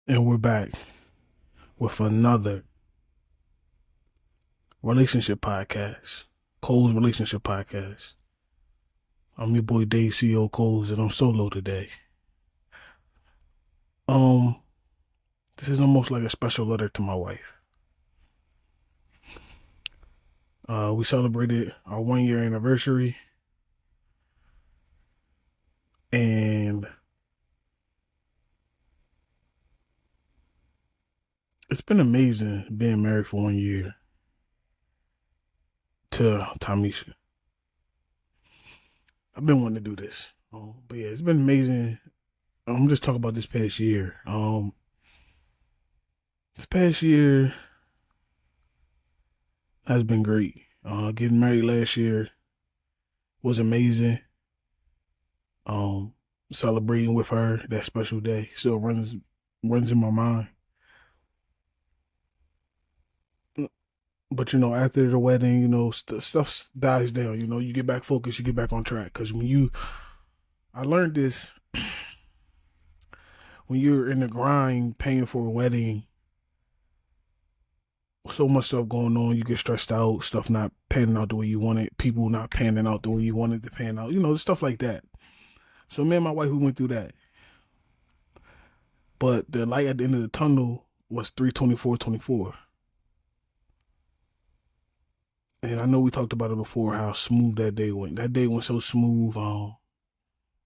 And we're back with another relationship podcast, Cole's Relationship Podcast. I'm your boy Dave CEO Coles, and I'm solo today. Um, this is almost like a special letter to my wife. We celebrated our 1 year anniversary, and it's been amazing being married for 1 year to Tamisha. I've been wanting to do this, but yeah, it's been amazing. I'm just talking about this past year. This past year has been great. Getting married last year was amazing. Um, Celebrating with her that special day still runs in my mind. But after the wedding, stuff dies down. You get back focused, you get back on track. Because I learned this when you're in the grind, paying for a wedding, so much stuff going on, you get stressed out, stuff not panning out the way you want it, people not panning out the way you wanted to pan out, stuff like that. So me and my wife, we went through that. But the light at the end of the tunnel was 3/24/24. And I know we talked about it before, how smooth that day went. That day went so smooth.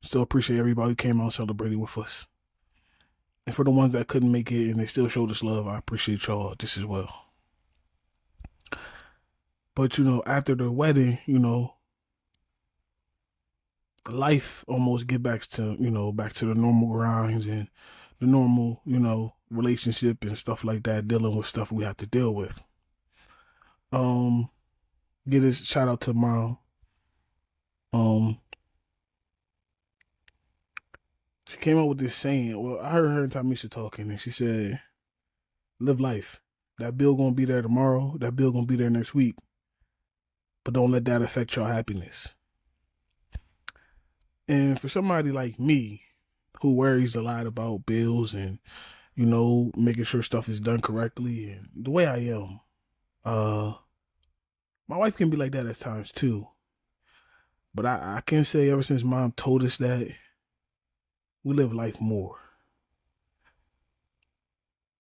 Still appreciate everybody who came out and celebrated with us. And for the ones that couldn't make it and they still showed us love, I appreciate y'all just as well. But after the wedding, life almost get back to the normal grinds and the normal, relationship and stuff like that, dealing with stuff we have to deal with. Get a shout out to mom. Um, she came up with this saying. Well, I heard her and Tamisha talking, and she said, "Live life. That bill gonna be there tomorrow. That bill gonna be there next week. But don't let that affect your happiness." And for somebody like me, who worries a lot about bills and making sure stuff is done correctly, and the way I am, uh, my wife can be like that at times too. But I can say ever since mom told us that, we live life more.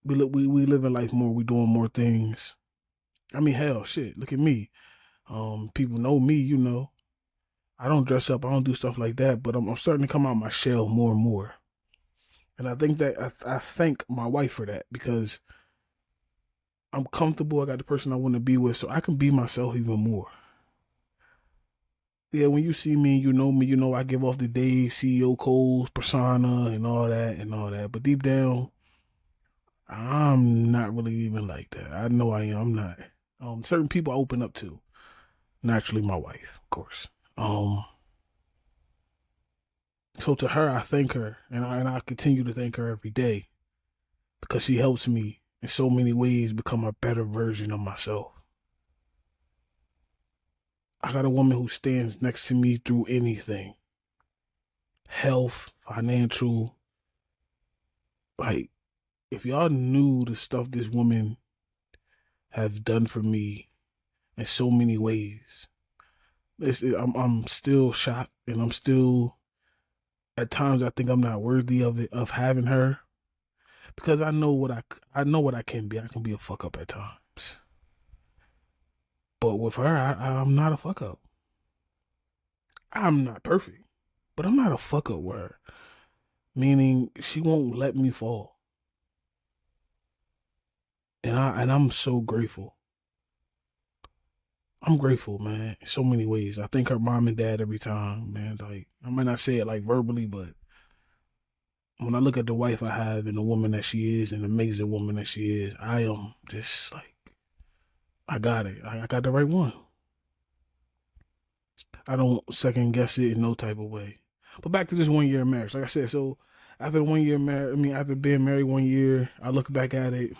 We live in life more. We doing more things. I mean, hell, shit. Look at me. People know me. I don't dress up. I don't do stuff like that. But I'm starting to come out my shell more and more. And I think that I thank my wife for that, because I'm comfortable. I got the person I want to be with, so I can be myself even more. Yeah, when you see me, you know me. I give off the Dave CEO Coles persona and all that and all that. But deep down, I'm not really even like that. I know I am. I'm not. Certain people I open up to. Naturally, my wife, of course. So to her, I thank her, and I continue to thank her every day, because she helps me in so many ways become a better version of myself. I got a woman who stands next to me through anything, health, financial. Like, if y'all knew the stuff this woman have done for me in so many ways, I'm still shocked, and I'm still, at times I think I'm not worthy of it, of having her, because I know what I can be. I can be a fuck up at times, but with her, I'm not a fuck up. I'm not perfect, but I'm not a fuck up with her. Meaning, she won't let me fall, and I'm so grateful. I'm grateful, man, in so many ways. I thank her mom and dad every time, man. Like, I might not say it like verbally, but when I look at the wife I have and the woman that she is, an amazing woman that she is, I am just like, I got it. I got the right one. I don't second guess it in no type of way. But back to this 1 year marriage, like I said, so after the 1 year marriage, after being married 1 year, I look back at it.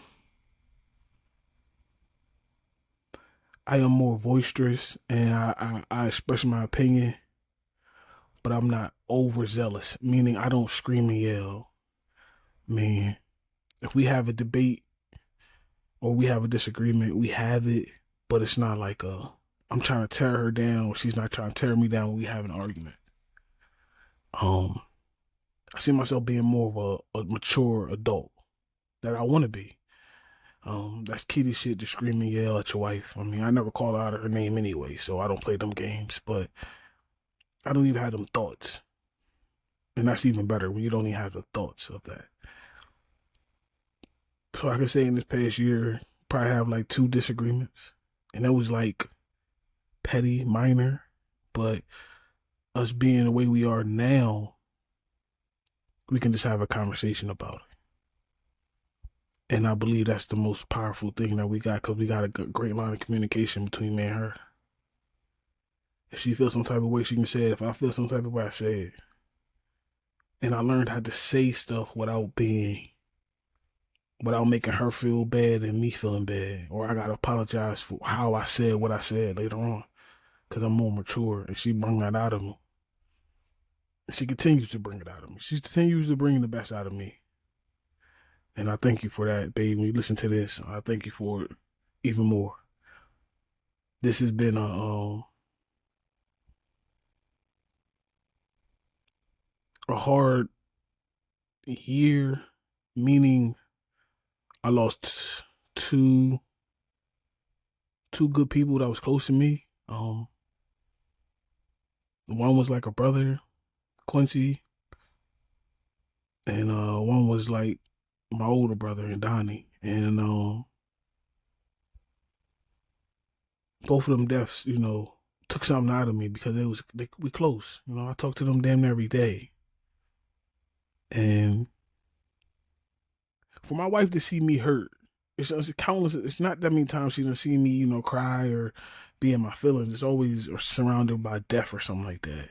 I am more boisterous, and I express my opinion, but I'm not overzealous. Meaning, I don't scream and yell. Man, if we have a debate or we have a disagreement, we have it, but it's not like I'm trying to tear her down or she's not trying to tear me down when we have an argument. Um, I see myself being more of a mature adult that I want to be. That's kitty shit to scream and yell at your wife. I mean, I never call her out of her name anyway, so I don't play them games, but I don't even have them thoughts. And that's even better when you don't even have the thoughts of that. So I can say in this past year, probably have like 2 disagreements. And it was like petty, minor, but us being the way we are now, we can just have a conversation about it. And I believe that's the most powerful thing that we got because we got a great line of communication between me and her. If she feels some type of way, she can say it. If I feel some type of way, I say it. And I learned how to say stuff without making her feel bad and me feeling bad. Or I got to apologize for how I said what I said later on because I'm more mature and she brought that out of me. She continues to bring it out of me. She continues to bring the best out of me. And I thank you for that, babe. When you listen to this, I thank you for it even more. This has been a hard year, meaning I lost two good people that was close to me. One was like a brother, Quincy, and one was like my older brother, and Donnie. And both of them deaths, took something out of me because we close. I talk to them damn near every day. And for my wife to see me hurt, it's countless. It's not that many times she done see me, cry or be in my feelings. It's always or surrounded by death or something like that.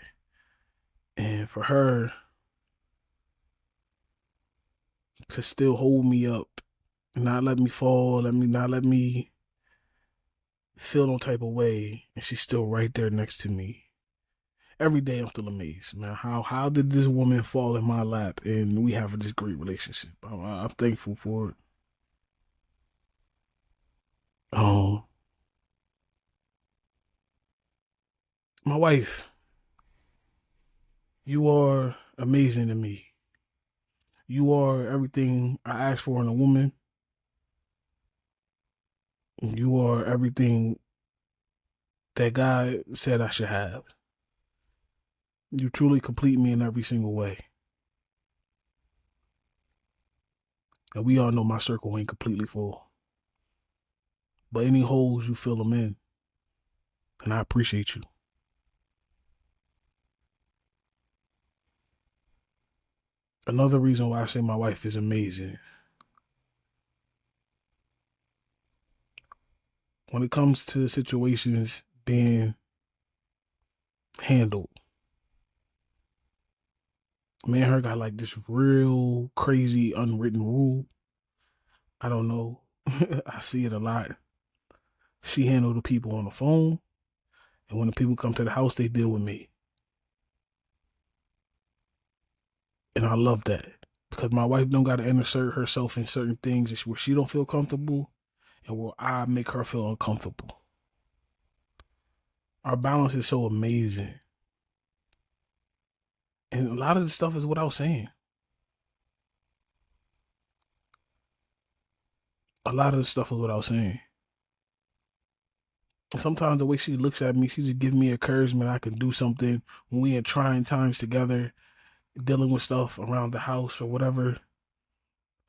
And for her to still hold me up and not let me fall, not let me feel no type of way, and she's still right there next to me. Every day I'm still amazed, man. How did this woman fall in my lap and we have this great relationship? I'm thankful for it. Um, my wife, you are amazing to me. You are everything I asked for in a woman. You are everything that God said I should have. You truly complete me in every single way. And we all know my circle ain't completely full. But any holes, you fill them in. And I appreciate you. Another reason why I say my wife is amazing. When it comes to situations being handled, me and her got like this real crazy unwritten rule. I don't know. I see it a lot. She handle the people on the phone, and when the people come to the house, they deal with me. And I love that because my wife don't got to insert herself in certain things where she don't feel comfortable and where I make her feel uncomfortable. Our balance is so amazing. And a lot of the stuff is what I was saying. A lot of the stuff is what I was saying. And sometimes the way she looks at me, she just gives me encouragement. I can do something when we in trying times together, dealing with stuff around the house or whatever.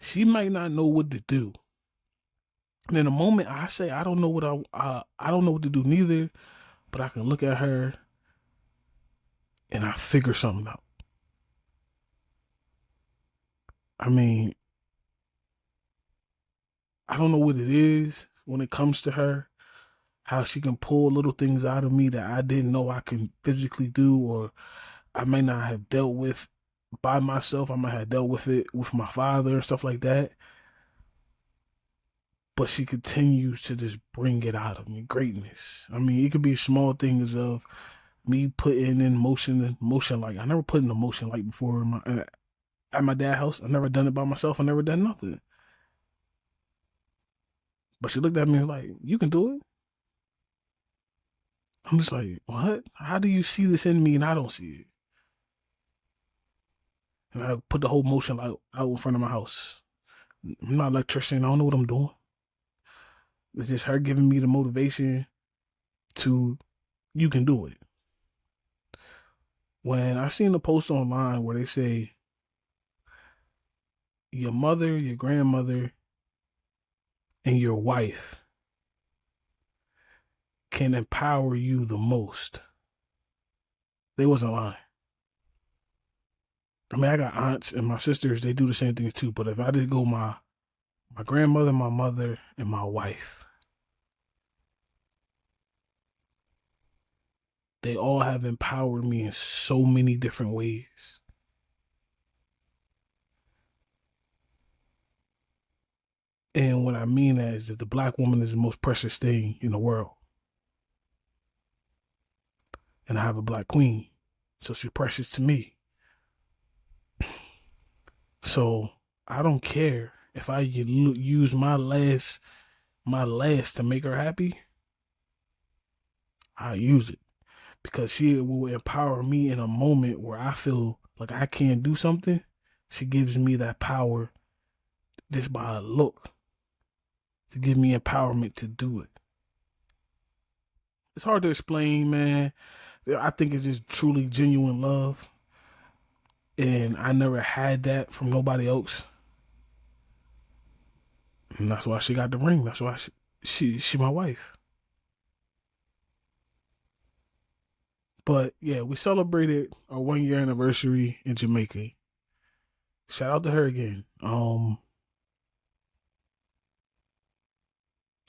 She might not know what to do. And in a moment, I say I don't know what I don't know what to do neither, but I can look at her and I figure something out. I mean, I don't know what it is when it comes to her, how she can pull little things out of me that I didn't know I can physically do, or I may not have dealt with by myself. I might have dealt with it with my father and stuff like that. But she continues to just bring it out of me. Greatness. I mean, it could be small things of me putting in motion like I never put in a motion like before at my dad's house. I never done it by myself. I never done nothing. But she looked at me like, you can do it. I'm just like, what? How do you see this in me and I don't see it? And I put the whole motion out in front of my house. I'm not an electrician. I don't know what I'm doing. It's just her giving me the motivation to, you can do it. When I seen a post online where they say, your mother, your grandmother, and your wife can empower you the most, they wasn't lying. I mean, I got aunts and my sisters, they do the same things too. But if I did go my grandmother, my mother, and my wife, they all have empowered me in so many different ways. And what I mean that is that the black woman is the most precious thing in the world. And I have a black queen. So she's precious to me. So I don't care if I use my last to make her happy. I use it because she will empower me in a moment where I feel like I can't do something. She gives me that power just by a look to give me empowerment to do it. It's hard to explain, man. I think it's just truly genuine love. And I never had that from nobody else. And that's why she got the ring. That's why she my wife. But yeah, we celebrated our 1 year anniversary in Jamaica. Shout out to her again.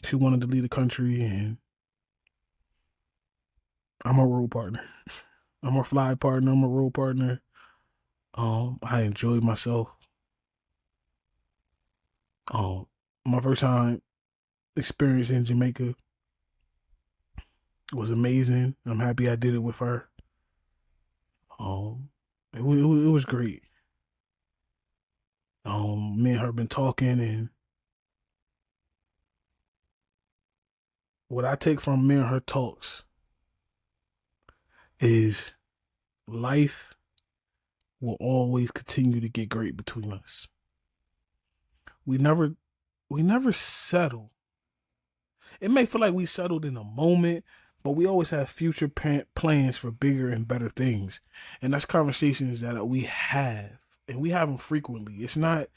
She wanted to leave the country, and I'm her road partner. I'm her fly partner. I'm her road partner. I enjoyed myself. My first time experience in Jamaica was amazing. I'm happy I did it with her. It was great. Me and her been talking, and what I take from me and her talks is life will always continue to get great between us. We never settle. It may feel like we settled in a moment, but we always have future plans for bigger and better things. And that's conversations that we have, and we have them frequently. It's not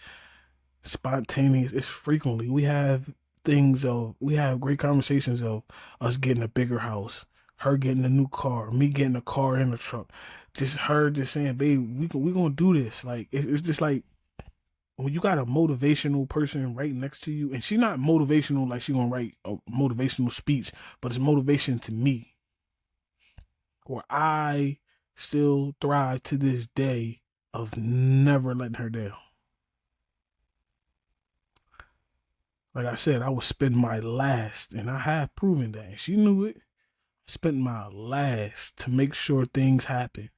spontaneous, it's frequently. We have great conversations of us getting a bigger house, her getting a new car, me getting a car and a truck. Just her just saying, babe, we gonna do this. Like, it's just like, when you got a motivational person right next to you, and she's not motivational like she gonna write a motivational speech, but it's motivation to me, where I still thrive to this day of never letting her down. Like I said, I would spend my last, and I have proven that. And she knew it. I spent my last to make sure things happen,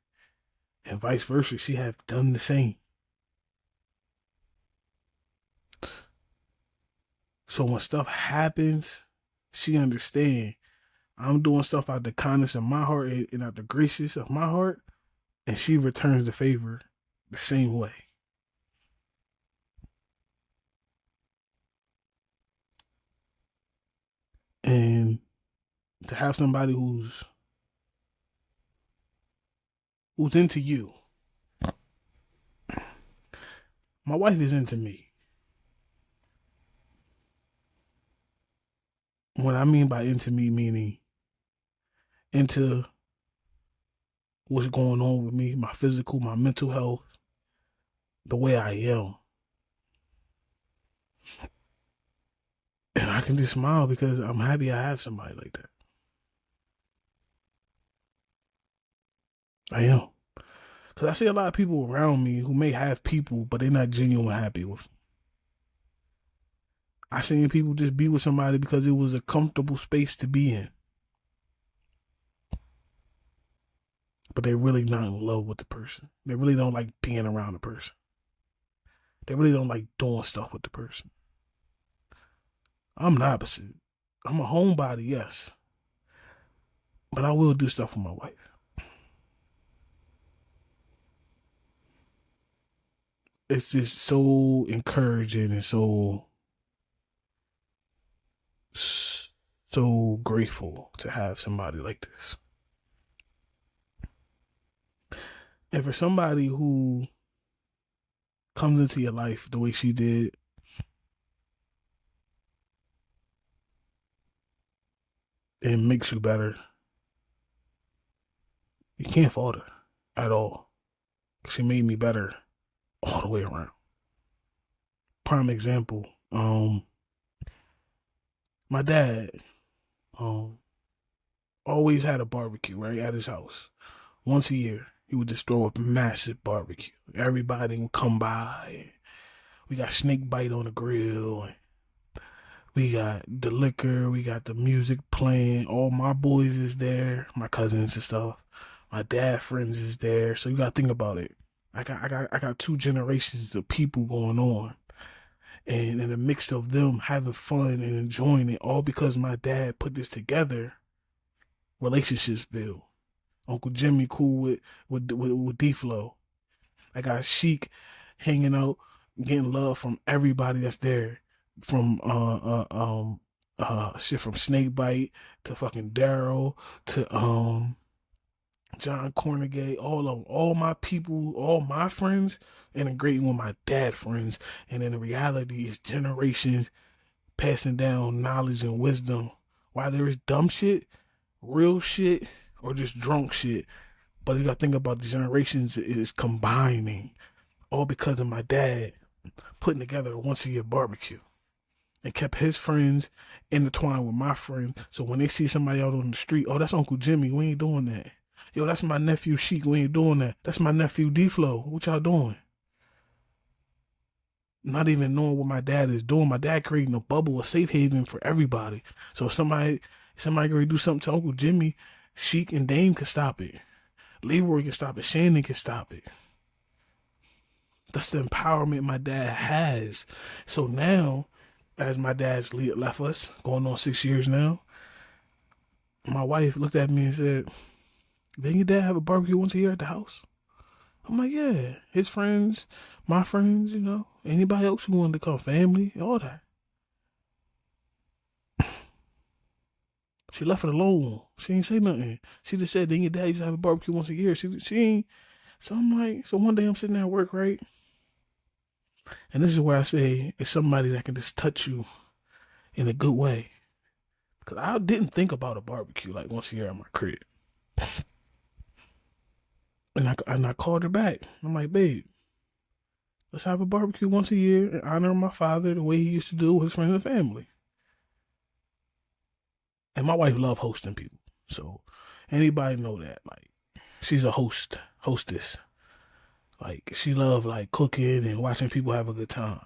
and vice versa. She have done the same. So when stuff happens, she understand I'm doing stuff out the kindness of my heart and out the gracious of my heart, and she returns the favor the same way. And to have somebody who's into you. My wife is into me. What I mean by into me, meaning into what's going on with me, my physical, my mental health, the way I am. And I can just smile because I'm happy I have somebody like that. I am. Because I see a lot of people around me who may have people, but they're not genuine happy with them. I seen people just be with somebody because it was a comfortable space to be in. But they're really not in love with the person. They really don't like being around the person. They really don't like doing stuff with the person. I'm the opposite. I'm a homebody, yes, but I will do stuff for my wife. It's just so encouraging and so grateful to have somebody like this. And for somebody who comes into your life the way she did, and makes you better, you can't fault her at all. She made me better all the way around. Prime example, my dad, um, always had a barbecue right at his house. Once a year, he would just throw a massive barbecue. Everybody would come by. We got snake bite on the grill. We got the liquor. We got the music playing. All my boys is there. My cousins and stuff. My dad friends is there. So you gotta think about it. I got two generations of people going on. And in a mix of them having fun and enjoying it, all because my dad put this together, relationships build. Uncle Jimmy cool with D Flow. I got Sheik hanging out, getting love from everybody that's there, from shit from Snakebite to fucking Daryl to John Cornegay, all of them, all my people, all my friends, integrating with my dad friends, and then the reality is generations passing down knowledge and wisdom. While there is dumb shit, real shit, or just drunk shit, but you gotta think about the generations is combining, all because of my dad putting together a once a year barbecue and kept his friends intertwined with my friends. So when they see somebody out on the street, oh, that's Uncle Jimmy, we ain't doing that. Yo, that's my nephew Sheik, we ain't doing that. That's my nephew D Flow, what y'all doing? Not even knowing what my dad is doing. My dad creating a bubble, a safe haven for everybody. So if somebody gonna do something to Uncle Jimmy, Sheik and Dame can stop it. Leroy can stop it. Shannon can stop it. That's the empowerment my dad has. So now, as my dad's left us, going on 6 years now, my wife looked at me and said, didn't your dad have a barbecue once a year at the house? I'm like, yeah. His friends, my friends, anybody else who wanted to come, family, all that. She left it alone. She ain't say nothing. She just said, didn't your dad used to have a barbecue once a year? She ain't. So I'm like, so one day I'm sitting there at work, right? And this is where I say it's somebody that can just touch you in a good way. Because I didn't think about a barbecue like once a year at my crib. And I called her back. I'm like, babe, let's have a barbecue once a year and honor my father the way he used to do with his friends and family. And my wife love hosting people. So anybody know that. Like, she's a hostess. Like, she love like cooking and watching people have a good time.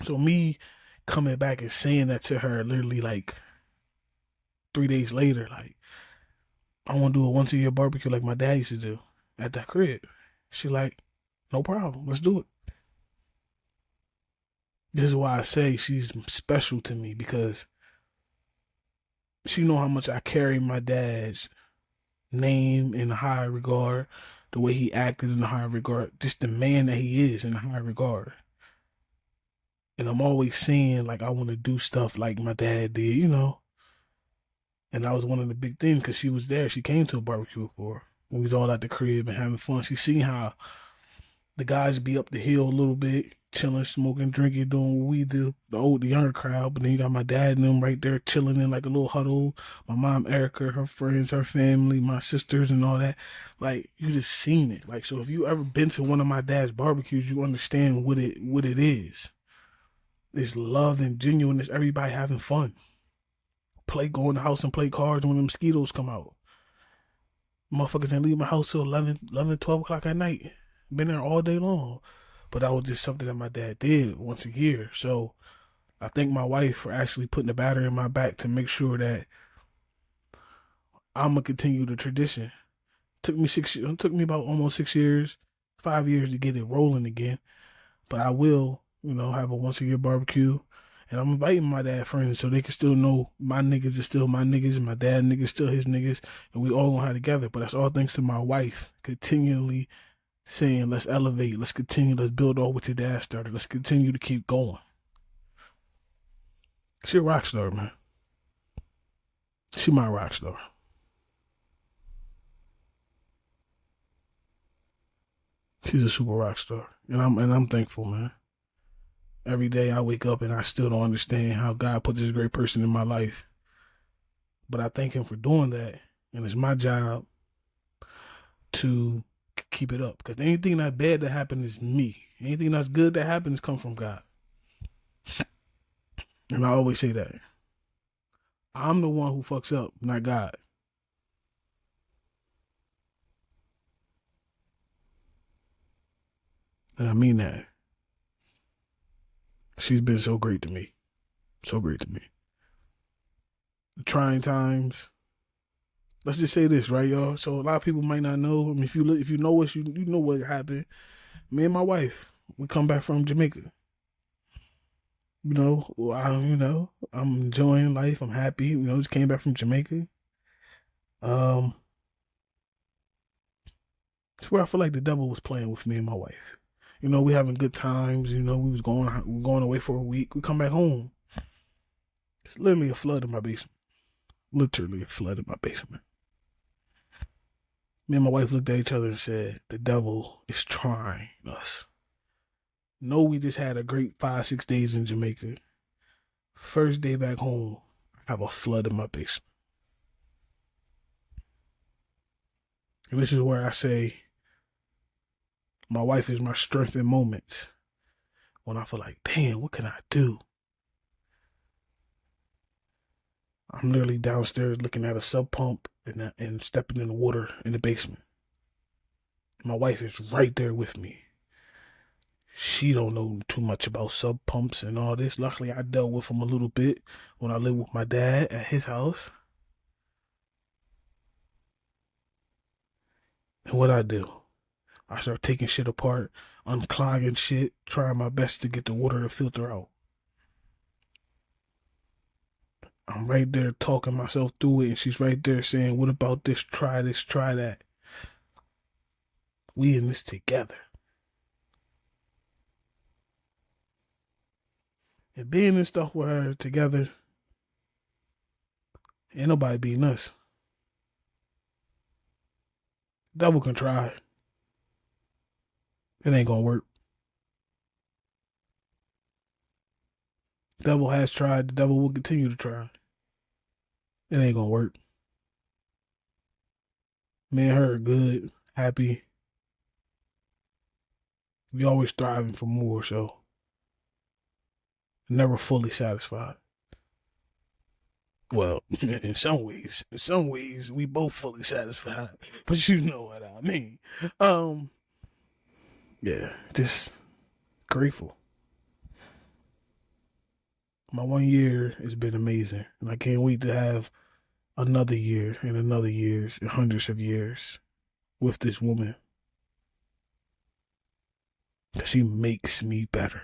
So me coming back and saying that to her literally like 3 days later, like, I want to do a once a year barbecue like my dad used to do at that crib. She like, no problem, let's do it. This is why I say she's special to me, because she know how much I carry my dad's name in high regard, the way he acted in high regard, just the man that he is in high regard. And I'm always saying like I want to do stuff like my dad did. And that was one of the big things because she was there. She came to a barbecue before. We was all at the crib and having fun. She seen how the guys be up the hill a little bit, chilling, smoking, drinking, doing what we do, the younger crowd. But then you got my dad and them right there chilling in like a little huddle. My mom, Erica, her friends, her family, my sisters, and all that. Like, you just seen it. Like, so if you ever been to one of my dad's barbecues, you understand what it is. It's love and genuineness. Everybody having fun. Go in the house and play cards when the mosquitoes come out. Motherfuckers didn't leave my house till 12 o'clock at night. Been there all day long. But that was just something that my dad did once a year. So I thank my wife for actually putting the battery in my back to make sure that I'm gonna continue the tradition. Took me about almost 6 years, 5 years to get it rolling again. But I will, have a once a year barbecue. And I'm inviting my dad friends so they can still know my niggas are still my niggas and my dad niggas still his niggas. And we all gonna have together. But that's all thanks to my wife continually saying, let's elevate, let's continue, let's build off what your dad started. Let's continue to keep going. She a rock star, man. She my rock star. She's a super rock star. And I'm thankful, man. Every day I wake up and I still don't understand how God put this great person in my life. But I thank him for doing that. And it's my job to keep it up. Because anything that bad that happens is me. Anything that's good that happens comes from God. And I always say that. I'm the one who fucks up, not God. And I mean that. She's been so great to me. So great to me. The trying times. Let's just say this, right, y'all? So a lot of people might not know. I mean, if you know us, you know what happened. Me and my wife, we come back from Jamaica. I'm enjoying life. I'm happy. Just came back from Jamaica. It's where I feel like the devil was playing with me and my wife. We having good times. We was going away for a week. We come back home. It's literally a flood in my basement. Literally a flood in my basement. Me and my wife looked at each other and said, the devil is trying us. No, we just had a great 5-6 days in Jamaica. First day back home, I have a flood in my basement. And this is where I say, my wife is my strength in moments. When I feel like, damn, what can I do? I'm literally downstairs looking at a sub pump and stepping in the water in the basement. My wife is right there with me. She don't know too much about sub pumps and all this. Luckily, I dealt with them a little bit when I lived with my dad at his house. And what I do? I start taking shit apart, unclogging shit, trying my best to get the water to filter out. I'm right there talking myself through it, and she's right there saying, what about this, try that. We in this together. And being in stuff with her together, ain't nobody beating us. Devil can try. It ain't gonna work. Devil has tried. The devil will continue to try. It ain't gonna work. Me and her are good, happy. We always striving for more, so never fully satisfied. Well, in some ways, we both fully satisfied. But you know what I mean. Yeah, just grateful. My 1 year has been amazing, and I can't wait to have another year and another years and hundreds of years with this woman. She makes me better.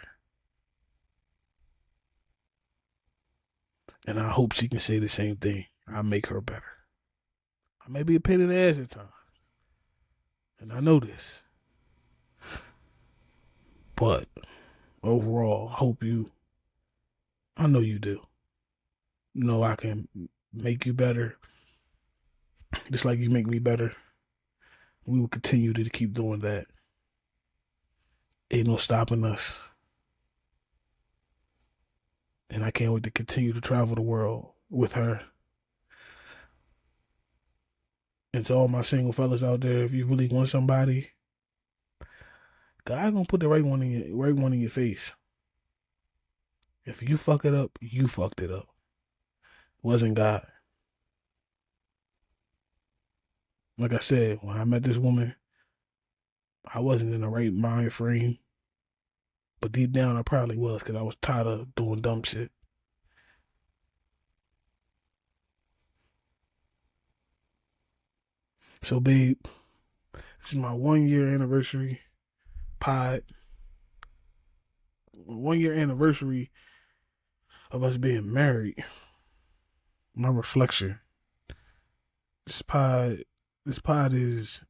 And I hope she can say the same thing. I make her better. I may be a pain in the ass at times. And I know this. But overall, I know you do. I can make you better. Just like you make me better. We will continue to keep doing that. Ain't no stopping us. And I can't wait to continue to travel the world with her. And to all my single fellas out there, if you really want somebody, God gonna put the right one in your face. If you fuck it up, you fucked it up. It wasn't God. Like I said, when I met this woman, I wasn't in the right mind frame. But deep down, I probably was because I was tired of doing dumb shit. So, babe, this is my 1 year anniversary pod. 1 year anniversary of us being married, my reflection. This pod, this pod is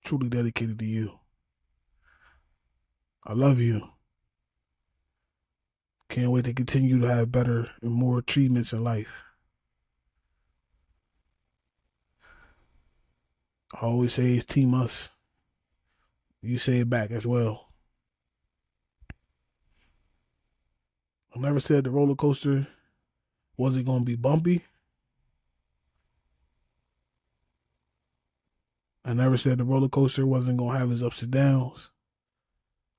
truly dedicated to you. I love you. Can't wait to continue to have better and more achievements in life. I always say it's team us. You say it back as well. I never said the roller coaster wasn't going to be bumpy. I never said the roller coaster wasn't going to have its ups and downs.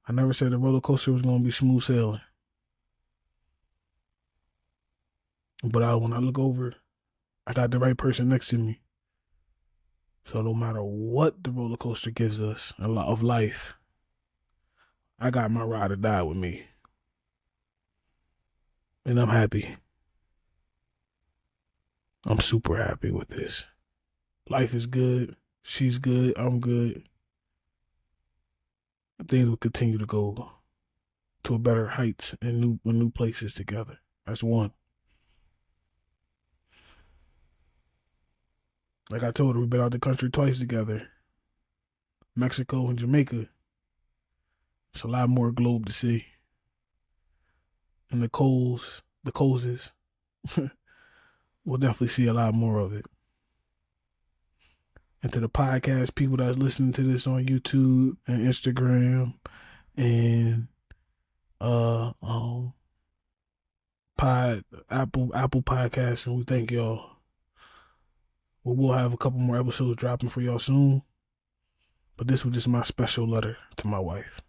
I never said the roller coaster was going to be smooth sailing. But when I look over, I got the right person next to me. So no matter what the roller coaster gives us, a lot of life, I got my ride or die with me. And I'm happy. I'm super happy with this. Life is good. She's good. I'm good. Things will continue to go to a better heights and new places together. That's one. Like I told her, we've been out the country twice together. Mexico and Jamaica. It's a lot more globe to see. And the COLES, we'll definitely see a lot more of it. And to the podcast people that's listening to this on YouTube and Instagram and Apple Podcasts, and we thank y'all. We'll have a couple more episodes dropping for y'all soon. But this was just my special letter to my wife.